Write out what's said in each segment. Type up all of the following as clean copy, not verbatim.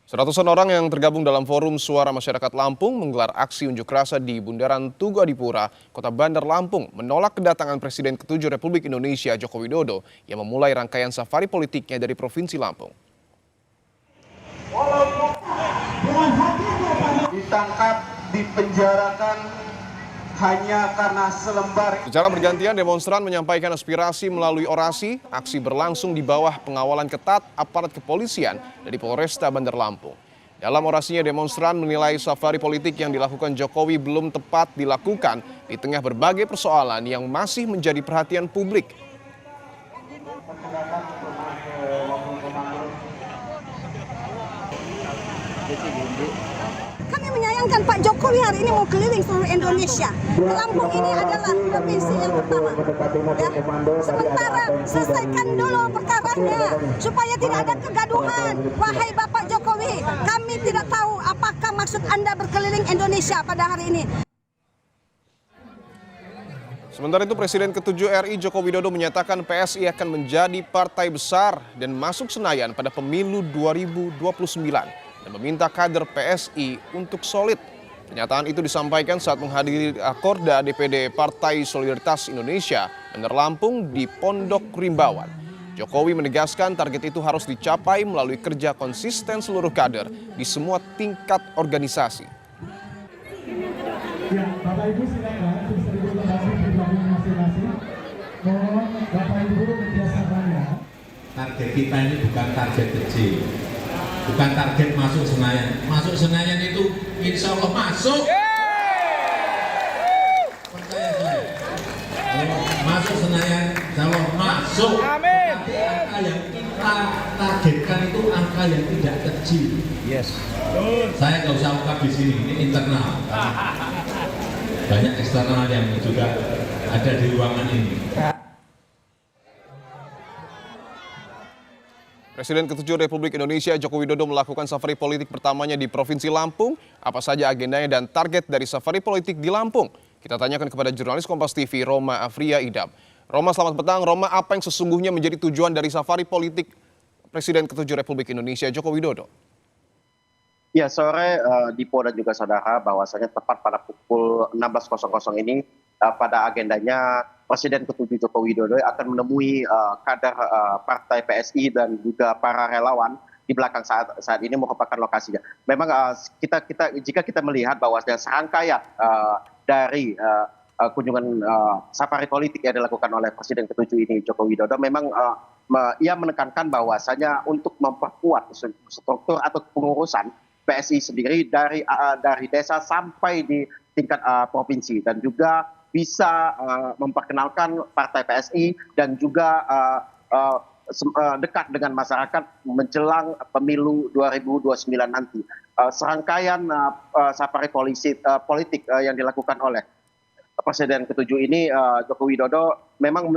Seratusan orang yang tergabung dalam Forum Suara Masyarakat Lampung menggelar aksi unjuk rasa di Bundaran Tugu Adipura, Kota Bandar Lampung, menolak kedatangan Presiden ke-7 Republik Indonesia Joko Widodo yang memulai rangkaian safari politiknya dari Provinsi Lampung. Ditangkap, dipenjarakan hanya karena selembar. Secara bergantian, demonstran menyampaikan aspirasi melalui orasi. Aksi berlangsung di bawah pengawalan ketat aparat kepolisian dari Polresta Bandar Lampung. Dalam orasinya, demonstran menilai safari politik yang dilakukan Jokowi belum tepat dilakukan di tengah berbagai persoalan yang masih menjadi perhatian publik. Kami menyayangkan Pak Jokowi hari ini mau keliling seluruh Indonesia. Lampung ini adalah provinsi yang pertama. Ya. Sementara selesaikan dulu perkaranya supaya tidak ada kegaduhan. Wahai Bapak Jokowi, kami tidak tahu apakah maksud Anda berkeliling Indonesia pada hari ini. Sementara itu, Presiden ke-7 RI Joko Widodo menyatakan PSI akan menjadi partai besar dan masuk Senayan pada pemilu 2029 dan meminta kader PSI untuk solid. Pernyataan itu disampaikan saat menghadiri Rakorda DPD Partai Solidaritas Indonesia Bandar Lampung di Pondok Rimbawan. Jokowi menegaskan target itu harus dicapai melalui kerja konsisten seluruh kader di semua tingkat organisasi. Ya, Bapak Ibu silakan Ibu bergabung masing-masing. Mohon Bapak Ibu kerjasamanya. Target kita ini bukan target kecil, bukan target masuk Senayan. Masuk Senayan itu insya Allah masuk. Percaya saya. Kalau masuk Senayan, insya Allah masuk. Amin. Tapi angka yang kita targetkan itu angka yang tidak kecil. Yes. Saya nggak usah ungkap di sini, ini internal. Banyak eksternal yang juga ada di ruangan ini. Presiden ke-7 Republik Indonesia Joko Widodo melakukan safari politik pertamanya di Provinsi Lampung. Apa saja agendanya dan target dari safari politik di Lampung? Kita tanyakan kepada jurnalis Kompas TV Roma Afria Idam. Roma, selamat petang. Roma, apa yang sesungguhnya menjadi tujuan dari safari politik Presiden ke-7 Republik Indonesia Joko Widodo? Ya, sore Dipo dan juga saudara, bahwasanya tepat pada pukul 16.00 ini pada agendanya Presiden ke-7 Joko Widodo akan menemui kader partai PSI dan juga para relawan di belakang saat ini merupakan lokasinya. Memang jika kita melihat bahwasanya serangkaian dari kunjungan safari politik yang dilakukan oleh Presiden ke-7 ini Joko Widodo memang ia menekankan bahwasanya untuk memperkuat struktur atau pengurusan PSI sendiri dari desa sampai di tingkat provinsi dan juga bisa memperkenalkan partai PSI dan juga dekat dengan masyarakat menjelang pemilu 2029 nanti. Serangkaian safari politik yang dilakukan oleh Presiden ke-7 ini Joko Widodo memang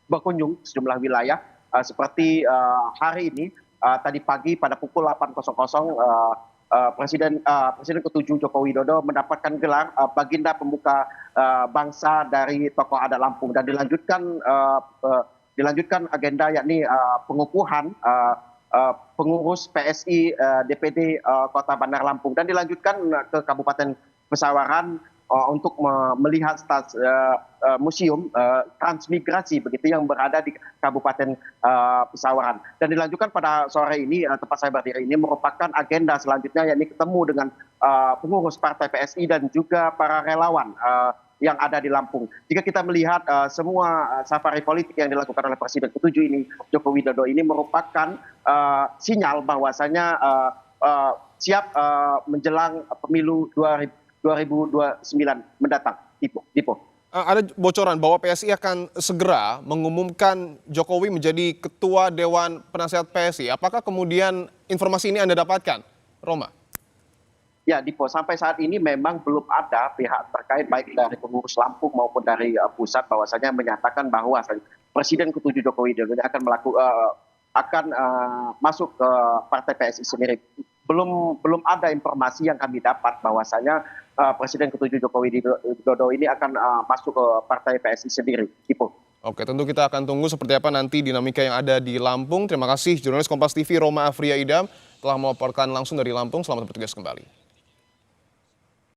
berkunjung sejumlah wilayah seperti hari ini. Tadi pagi pada pukul 8.00 Presiden ke-7 Joko Widodo mendapatkan gelar Baginda Pembuka Bangsa dari tokoh adat Lampung dan dilanjutkan agenda yakni pengukuhan pengurus PSI DPD Kota Bandar Lampung dan dilanjutkan ke Kabupaten Pesawaran untuk melihat museum transmigrasi begitu yang berada di Kabupaten Pesawaran dan dilanjutkan pada sore ini tempat saya berdiri ini merupakan agenda selanjutnya yakni ketemu dengan pengurus partai PSI dan juga para relawan yang ada di Lampung. Jika kita melihat semua safari politik yang dilakukan oleh Presiden ke-7 ini Joko Widodo ini merupakan sinyal bahwasanya siap menjelang pemilu 2029 mendatang. Dipo. Ada bocoran bahwa PSI akan segera mengumumkan Jokowi menjadi Ketua Dewan Penasehat PSI. Apakah kemudian informasi ini Anda dapatkan, Roma? Ya, Dipo, sampai saat ini memang belum ada pihak terkait baik dari pengurus Lampung maupun dari pusat bahwasanya menyatakan bahwa Presiden ke-7 Joko Widodo akan masuk ke partai PSI sendiri. Belum ada informasi yang kami dapat bahwasanya Presiden ke-7 Joko Widodo ini akan masuk ke partai PSI sendiri. Tipo. Oke, tentu kita akan tunggu seperti apa nanti dinamika yang ada di Lampung. Terima kasih jurnalis Kompas TV Roma Afria Idam telah melaporkan langsung dari Lampung. Selamat bertugas kembali.